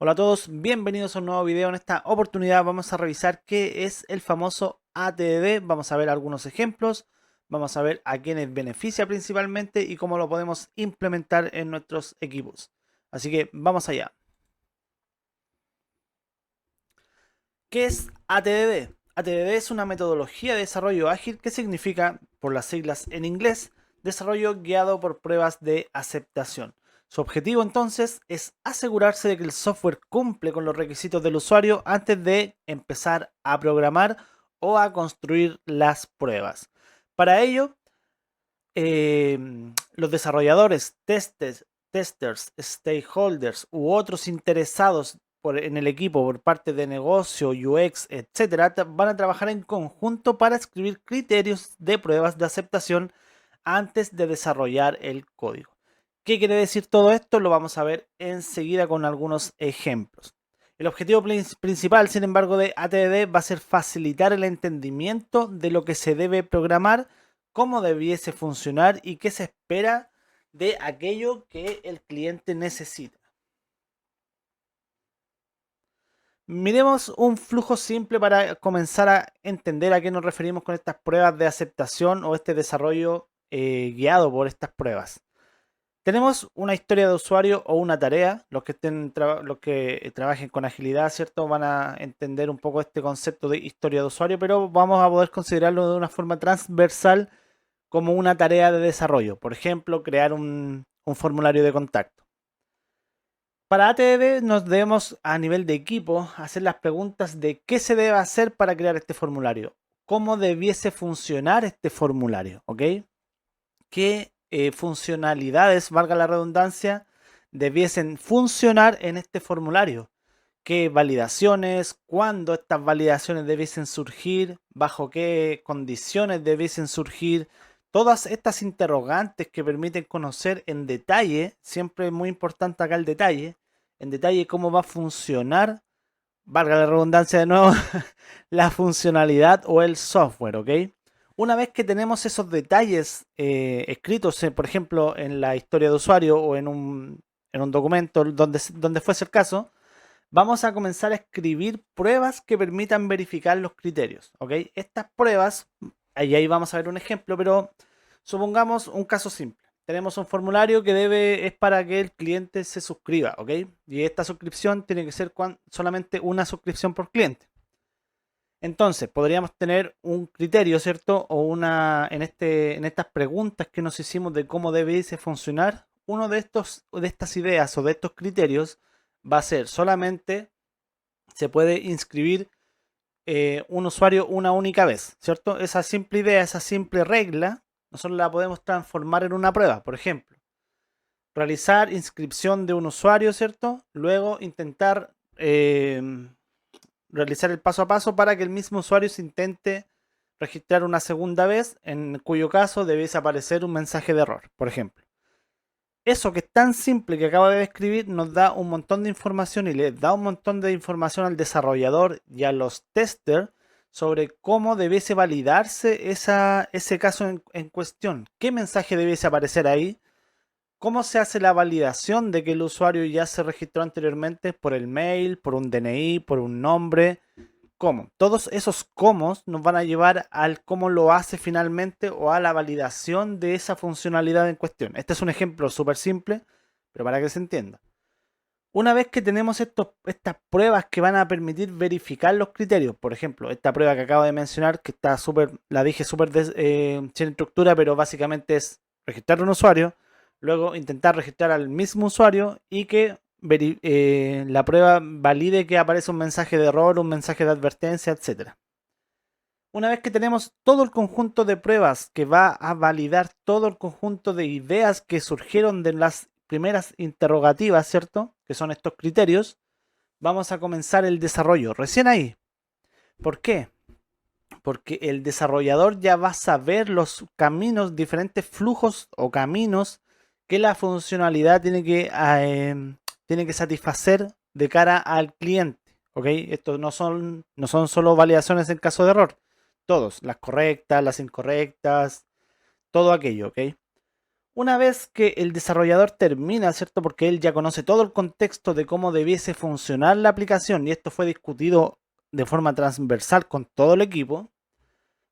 Hola a todos, bienvenidos a un nuevo video. En esta oportunidad vamos a revisar qué es el famoso ATD. Vamos a ver algunos ejemplos, vamos a ver a quiénes beneficia principalmente y cómo lo podemos implementar en nuestros equipos. Así que vamos allá. ¿Qué es ATDD? ATDD es una metodología de desarrollo ágil que significa, por las siglas en inglés, desarrollo guiado por pruebas de aceptación. Su objetivo entonces es asegurarse de que el software cumple con los requisitos del usuario antes de empezar a programar o a construir las pruebas. Para ello, los desarrolladores, testers, stakeholders u otros interesados en el equipo por parte de negocio, UX, etcétera, van a trabajar en conjunto para escribir criterios de pruebas de aceptación antes de desarrollar el código. ¿Qué quiere decir todo esto? Lo vamos a ver enseguida con algunos ejemplos. El objetivo principal, sin embargo, de ATD va a ser facilitar el entendimiento de lo que se debe programar, cómo debiese funcionar y qué se espera de aquello que el cliente necesita. Miremos un flujo simple para comenzar a entender a qué nos referimos con estas pruebas de aceptación o este desarrollo guiado por estas pruebas. Tenemos una historia de usuario o una tarea. Los que trabajen con agilidad, ¿cierto? Van a entender un poco este concepto de historia de usuario, pero vamos a poder considerarlo de una forma transversal como una tarea de desarrollo. Por ejemplo, crear un formulario de contacto. Para ATD nos debemos a nivel de equipo hacer las preguntas de qué se debe hacer para crear este formulario, cómo debiese funcionar este formulario, ¿ok? ¿Qué funcionalidades, valga la redundancia, debiesen funcionar en este formulario? ¿Qué validaciones? ¿Cuándo estas validaciones debiesen surgir? ¿Bajo qué condiciones debiesen surgir? Todas estas interrogantes que permiten conocer en detalle, siempre es muy importante acá el detalle, en detalle cómo va a funcionar, valga la redundancia de nuevo, la funcionalidad o el software, ¿ok? Una vez que tenemos esos detalles escritos, por ejemplo, en la historia de usuario o en un documento donde fuese el caso, vamos a comenzar a escribir pruebas que permitan verificar los criterios, ¿ok? Estas pruebas, ahí vamos a ver un ejemplo, pero supongamos un caso simple. Tenemos un formulario que es para que el cliente se suscriba, ¿ok? Y esta suscripción tiene que ser solamente una suscripción por cliente. Entonces, podríamos tener un criterio, ¿cierto? O en estas preguntas que nos hicimos de cómo debiese funcionar, uno de estas ideas o de estos criterios va a ser solamente se puede inscribir un usuario una única vez, ¿cierto? Esa simple idea, esa simple regla, nosotros la podemos transformar en una prueba. Por ejemplo, realizar inscripción de un usuario, ¿cierto? Luego intentar realizar el paso a paso para que el mismo usuario se intente registrar una segunda vez, en cuyo caso debiese aparecer un mensaje de error, por ejemplo. Eso que es tan simple que acabo de describir nos da un montón de información y le da un montón de información al desarrollador y a los testers sobre cómo debiese validarse ese caso en cuestión. ¿Qué mensaje debiese aparecer ahí? ¿Cómo se hace la validación de que el usuario ya se registró anteriormente por el mail, por un DNI, por un nombre? ¿Cómo? Todos esos cómo nos van a llevar al cómo lo hace finalmente o a la validación de esa funcionalidad en cuestión. Este es un ejemplo súper simple, pero para que se entienda. Una vez que tenemos estas pruebas que van a permitir verificar los criterios, por ejemplo, esta prueba que acabo de mencionar, que está súper, la dije súper sin estructura, pero básicamente es registrar un usuario, luego intentar registrar al mismo usuario y que la prueba valide que aparece un mensaje de error, un mensaje de advertencia, etcétera. Una vez que tenemos todo el conjunto de pruebas que va a validar todo el conjunto de ideas que surgieron de las primeras interrogativas, ¿cierto? Que son estos criterios, vamos a comenzar el desarrollo. Recién ahí. ¿Por qué? Porque el desarrollador ya va a saber los caminos, diferentes flujos o caminos que la funcionalidad tiene que satisfacer de cara al cliente. ¿Ok? Estos no son solo validaciones en caso de error. Todos, las correctas, las incorrectas, todo aquello, ¿ok? Una vez que el desarrollador termina, ¿cierto? Porque él ya conoce todo el contexto de cómo debiese funcionar la aplicación y esto fue discutido de forma transversal con todo el equipo,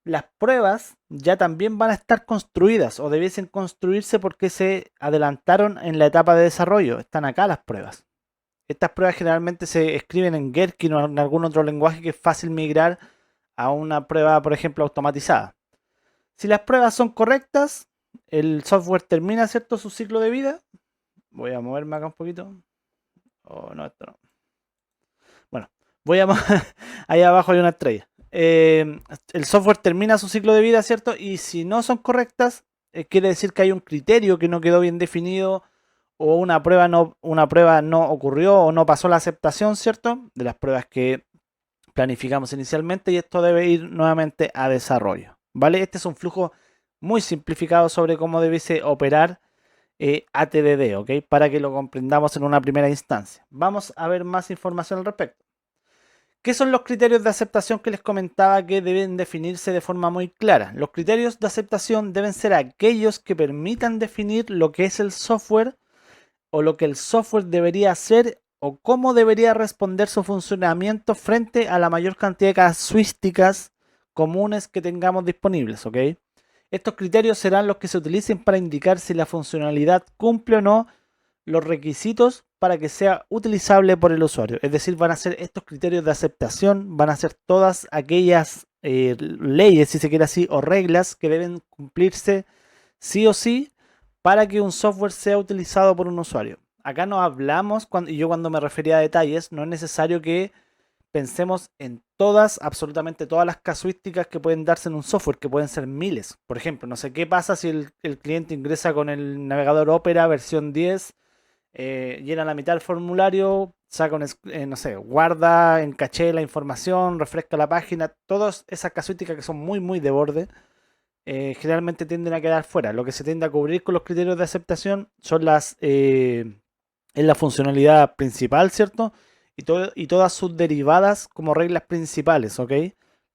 las pruebas ya también van a estar construidas o debiesen construirse porque se adelantaron en la etapa de desarrollo. Están acá las pruebas. Estas pruebas generalmente se escriben en Gherkin o en algún otro lenguaje que es fácil migrar a una prueba, por ejemplo, automatizada. Si las pruebas son correctas, el software termina, ¿cierto?, su ciclo de vida. Voy a moverme acá un poquito. Oh, no, esto no. Bueno, voy a... ahí abajo hay una estrella. El software termina su ciclo de vida, ¿cierto? Y si no son correctas, quiere decir que hay un criterio que no quedó bien definido o una prueba no ocurrió o no pasó la aceptación, ¿cierto? De las pruebas que planificamos inicialmente y esto debe ir nuevamente a desarrollo, ¿vale? Este es un flujo muy simplificado sobre cómo debiese operar ATDD, ¿ok? Para que lo comprendamos en una primera instancia. Vamos a ver más información al respecto. ¿Qué son los criterios de aceptación que les comentaba que deben definirse de forma muy clara? Los criterios de aceptación deben ser aquellos que permitan definir lo que es el software o lo que el software debería hacer o cómo debería responder su funcionamiento frente a la mayor cantidad de casuísticas comunes que tengamos disponibles, ¿ok? Estos criterios serán los que se utilicen para indicar si la funcionalidad cumple o no los requisitos para que sea utilizable por el usuario. Es decir, van a ser estos criterios de aceptación, van a ser todas aquellas leyes, si se quiere así, o reglas que deben cumplirse sí o sí para que un software sea utilizado por un usuario. Acá no hablamos, y yo cuando me refería a detalles, no es necesario que pensemos en todas, absolutamente todas las casuísticas que pueden darse en un software, que pueden ser miles. Por ejemplo, no sé qué pasa si el cliente ingresa con el navegador Opera versión 10, llena la mitad del formulario, saca no sé, guarda en caché la información, refresca la página, todas esas casuísticas que son muy, muy de borde generalmente tienden a quedar fuera. Lo que se tiende a cubrir con los criterios de aceptación son es la funcionalidad principal, ¿cierto? Y todas sus derivadas como reglas principales, ¿ok?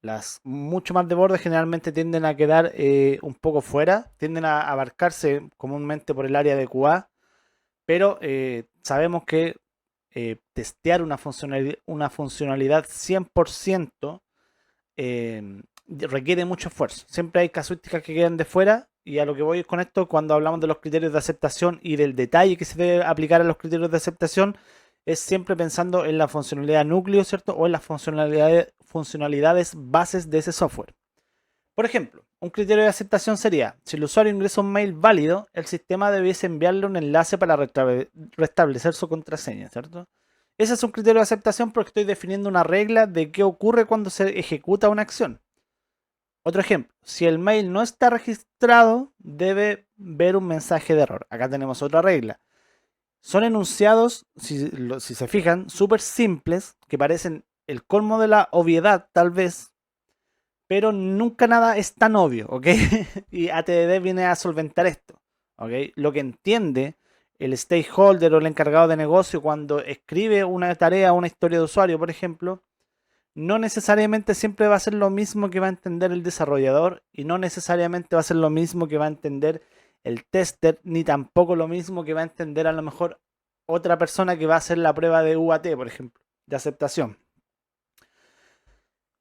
Las mucho más de borde generalmente tienden a quedar un poco fuera, tienden a abarcarse comúnmente por el área de QA, pero sabemos que testear una funcionalidad 100% requiere mucho esfuerzo. Siempre hay casuísticas que quedan de fuera y a lo que voy con esto, cuando hablamos de los criterios de aceptación y del detalle que se debe aplicar a los criterios de aceptación, es siempre pensando en la funcionalidad núcleo, ¿cierto? O en las funcionalidades bases de ese software. Por ejemplo, un criterio de aceptación sería, si el usuario ingresa un mail válido, el sistema debiese enviarle un enlace para restablecer su contraseña, ¿cierto? Ese es un criterio de aceptación porque estoy definiendo una regla de qué ocurre cuando se ejecuta una acción. Otro ejemplo, si el mail no está registrado, debe ver un mensaje de error. Acá tenemos otra regla. Son enunciados, si se fijan, súper simples, que parecen el colmo de la obviedad tal vez, pero nunca nada es tan obvio, ¿ok? Y ATDD viene a solventar esto, ¿ok? Lo que entiende el stakeholder o el encargado de negocio cuando escribe una tarea o una historia de usuario, por ejemplo, no necesariamente siempre va a ser lo mismo que va a entender el desarrollador y no necesariamente va a ser lo mismo que va a entender el tester, ni tampoco lo mismo que va a entender a lo mejor otra persona que va a hacer la prueba de UAT, por ejemplo, de aceptación.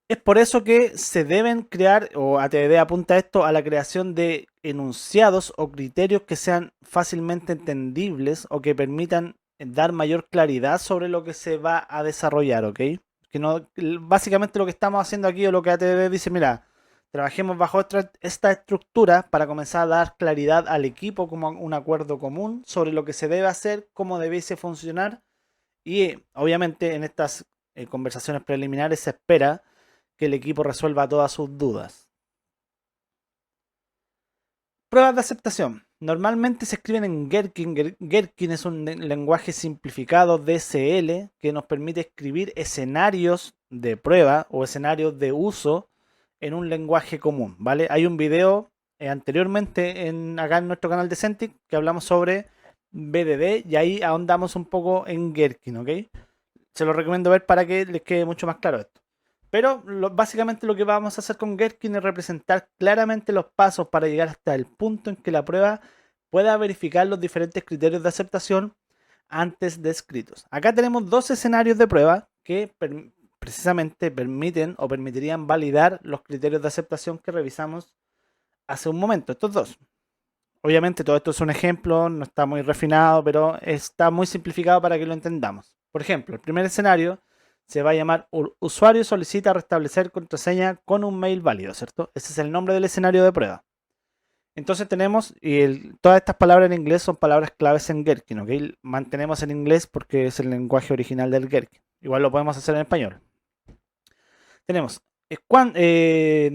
Es por eso que se deben crear, o ATD apunta esto, a la creación de enunciados o criterios que sean fácilmente entendibles o que permitan dar mayor claridad sobre lo que se va a desarrollar, ¿ok? Que no, básicamente lo que estamos haciendo aquí o lo que ATD dice, mira, trabajemos bajo esta estructura para comenzar a dar claridad al equipo como un acuerdo común sobre lo que se debe hacer, cómo debiese funcionar y obviamente en estas conversaciones preliminares se espera que el equipo resuelva todas sus dudas. Pruebas de aceptación. Normalmente se escriben en Gherkin. Gherkin es un lenguaje simplificado DSL que nos permite escribir escenarios de prueba o escenarios de uso en un lenguaje común, ¿vale? Hay un video anteriormente acá en nuestro canal de Centric que hablamos sobre BDD y ahí ahondamos un poco en Gherkin, ¿ok? Se lo recomiendo ver para que les quede mucho más claro esto. Pero básicamente lo que vamos a hacer con Gherkin es representar claramente los pasos para llegar hasta el punto en que la prueba pueda verificar los diferentes criterios de aceptación antes descritos. Acá tenemos dos escenarios de prueba que precisamente permiten o permitirían validar los criterios de aceptación que revisamos hace un momento, estos dos. Obviamente todo esto es un ejemplo, no está muy refinado, pero está muy simplificado para que lo entendamos. Por ejemplo, el primer escenario se va a llamar usuario solicita restablecer contraseña con un mail válido, ¿cierto? Ese es el nombre del escenario de prueba. Entonces tenemos, y todas estas palabras en inglés son palabras claves en Gherkin, ¿ok? Mantenemos el inglés porque es el lenguaje original del Gherkin. Igual lo podemos hacer en español. Tenemos,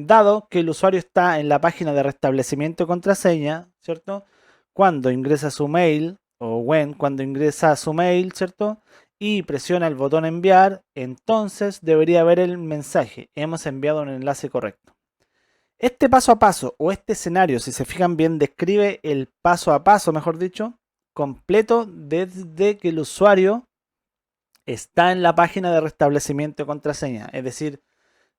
dado que el usuario está en la página de restablecimiento de contraseña, ¿cierto? Cuando ingresa su mail, o cuando ingresa su mail, ¿cierto? Y presiona el botón enviar, entonces debería ver el mensaje, hemos enviado un enlace correcto. Este paso a paso, o este escenario, si se fijan bien, describe el paso a paso, mejor dicho, completo desde que el usuario está en la página de restablecimiento de contraseña. Es decir,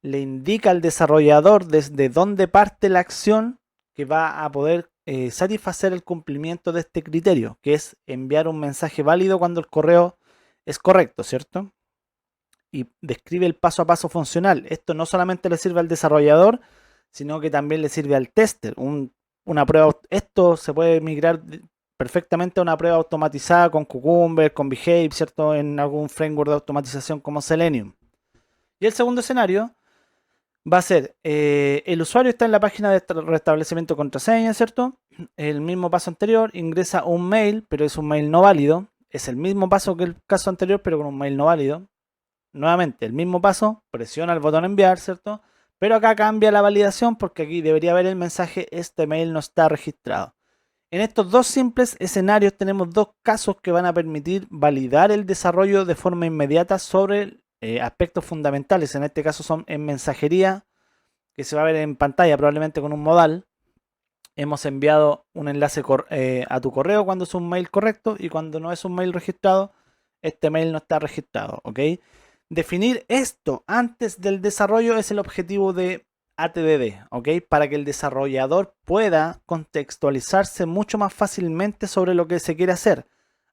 le indica al desarrollador desde dónde parte la acción que va a poder satisfacer el cumplimiento de este criterio, que es enviar un mensaje válido cuando el correo es correcto, ¿cierto? Y describe el paso a paso funcional. Esto no solamente le sirve al desarrollador, sino que también le sirve al tester. Una prueba, esto se puede migrar perfectamente a una prueba automatizada con Cucumber, con Behave, ¿cierto? En algún framework de automatización como Selenium. Y el segundo escenario va a ser, el usuario está en la página de restablecimiento de contraseña, ¿cierto? El mismo paso anterior, ingresa un mail, pero es un mail no válido. Es el mismo paso que el caso anterior, pero con un mail no válido. Nuevamente, el mismo paso, presiona el botón enviar, ¿cierto? Pero acá cambia la validación porque aquí debería haber el mensaje, este mail no está registrado. En estos dos simples escenarios tenemos dos casos que van a permitir validar el desarrollo de forma inmediata sobre aspectos fundamentales. En este caso son en mensajería, que se va a ver en pantalla probablemente con un modal. Hemos enviado un enlace a tu correo cuando es un mail correcto, y cuando no es un mail registrado, este mail no está registrado, ¿ok? Definir esto antes del desarrollo es el objetivo de ATDD, ¿ok? Para que el desarrollador pueda contextualizarse mucho más fácilmente sobre lo que se quiere hacer.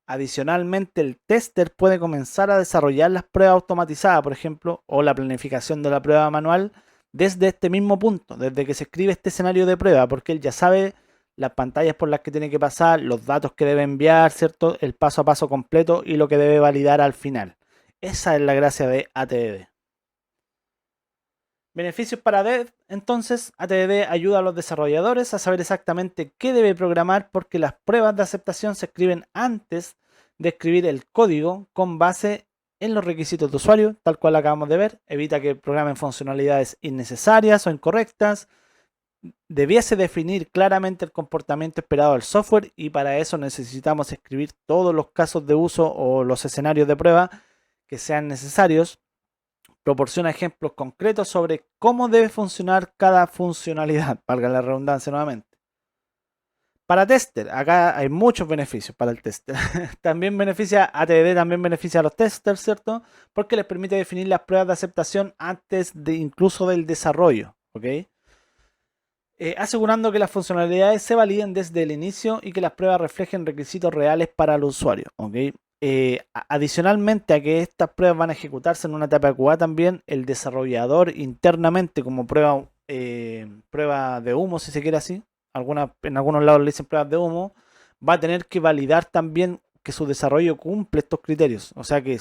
Adicionalmente, el tester puede comenzar a desarrollar las pruebas automatizadas, por ejemplo, o la planificación de la prueba manual desde este mismo punto, desde que se escribe este escenario de prueba, porque él ya sabe las pantallas por las que tiene que pasar, los datos que debe enviar, ¿cierto? El paso a paso completo y lo que debe validar al final. Esa es la gracia de ATDD. Beneficios para Dev. Entonces, ATDD ayuda a los desarrolladores a saber exactamente qué debe programar, porque las pruebas de aceptación se escriben antes de escribir el código con base en los requisitos de usuario, tal cual acabamos de ver. Evita que programen funcionalidades innecesarias o incorrectas. Debiese definir claramente el comportamiento esperado del software, y para eso necesitamos escribir todos los casos de uso o los escenarios de prueba que sean necesarios. Proporciona ejemplos concretos sobre cómo debe funcionar cada funcionalidad, valga la redundancia nuevamente. Para tester, acá hay muchos beneficios para el tester. También beneficia, ATDD también beneficia a los testers, ¿cierto? Porque les permite definir las pruebas de aceptación antes de incluso del desarrollo, ¿ok? Asegurando que las funcionalidades se validen desde el inicio y que las pruebas reflejen requisitos reales para el usuario, ¿ok? Adicionalmente a que estas pruebas van a ejecutarse en una etapa de QA, también el desarrollador internamente, como prueba de humo, si se quiere así, en algunos lados le dicen pruebas de humo, va a tener que validar también que su desarrollo cumple estos criterios, o sea que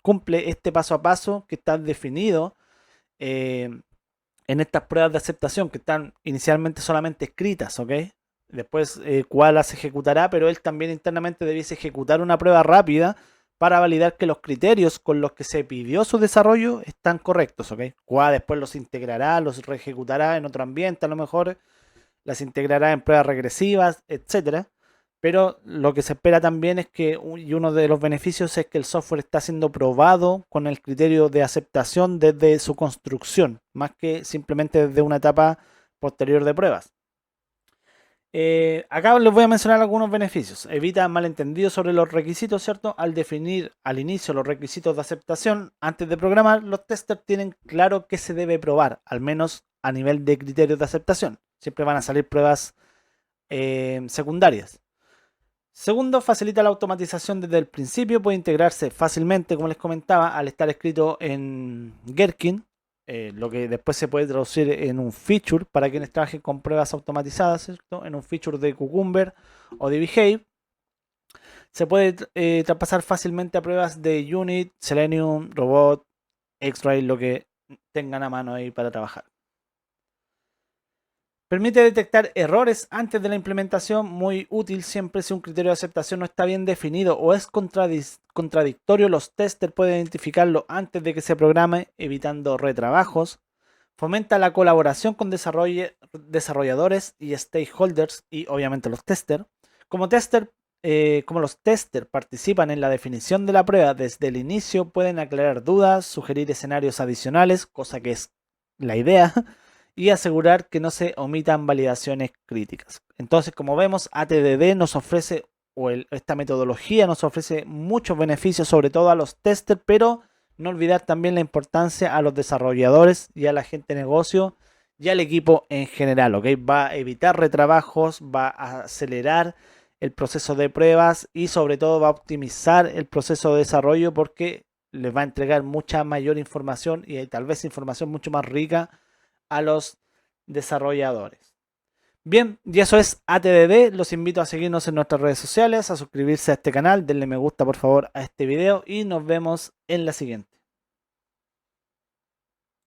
cumple este paso a paso que está definido en estas pruebas de aceptación, que están inicialmente solamente escritas, ¿ok? Después QA las ejecutará, pero él también internamente debiese ejecutar una prueba rápida para validar que los criterios con los que se pidió su desarrollo están correctos, ¿ok? QA después los integrará, los reejecutará en otro ambiente, a lo mejor las integrará en pruebas regresivas, etcétera. Pero lo que se espera también es que, y uno de los beneficios es que el software está siendo probado con el criterio de aceptación desde su construcción, más que simplemente desde una etapa posterior de pruebas. Acá les voy a mencionar algunos beneficios. Evita malentendidos sobre los requisitos, ¿cierto? Al definir al inicio los requisitos de aceptación antes de programar, los testers tienen claro qué se debe probar, al menos a nivel de criterios de aceptación. Siempre van a salir pruebas secundarias. Segundo, facilita la automatización desde el principio, puede integrarse fácilmente, como les comentaba, al estar escrito en Gherkin, lo que después se puede traducir en un feature para quienes trabajen con pruebas automatizadas, ¿cierto? En un feature de Cucumber o de Behave. Se puede traspasar fácilmente a pruebas de Unit, Selenium, Robot, X-Ray, lo que tengan a mano ahí para trabajar. Permite detectar errores antes de la implementación, muy útil siempre si un criterio de aceptación no está bien definido o es contradictorio. Los testers pueden identificarlo antes de que se programe, evitando retrabajos. Fomenta la colaboración con desarrolladores y stakeholders y obviamente los testers. Como los testers participan en la definición de la prueba desde el inicio, pueden aclarar dudas, sugerir escenarios adicionales, cosa que es la idea, y asegurar que no se omitan validaciones críticas. Entonces, como vemos, ATDD nos ofrece, esta metodología nos ofrece muchos beneficios, sobre todo a los testers, pero no olvidar también la importancia a los desarrolladores y a la gente de negocio y al equipo en general, ¿ok? Va a evitar retrabajos, va a acelerar el proceso de pruebas y sobre todo va a optimizar el proceso de desarrollo porque les va a entregar mucha mayor información y tal vez información mucho más rica a los desarrolladores. Bien, y eso es ATDD. Los invito a seguirnos en nuestras redes sociales, a suscribirse a este canal, denle me gusta por favor a este video y nos vemos en la siguiente.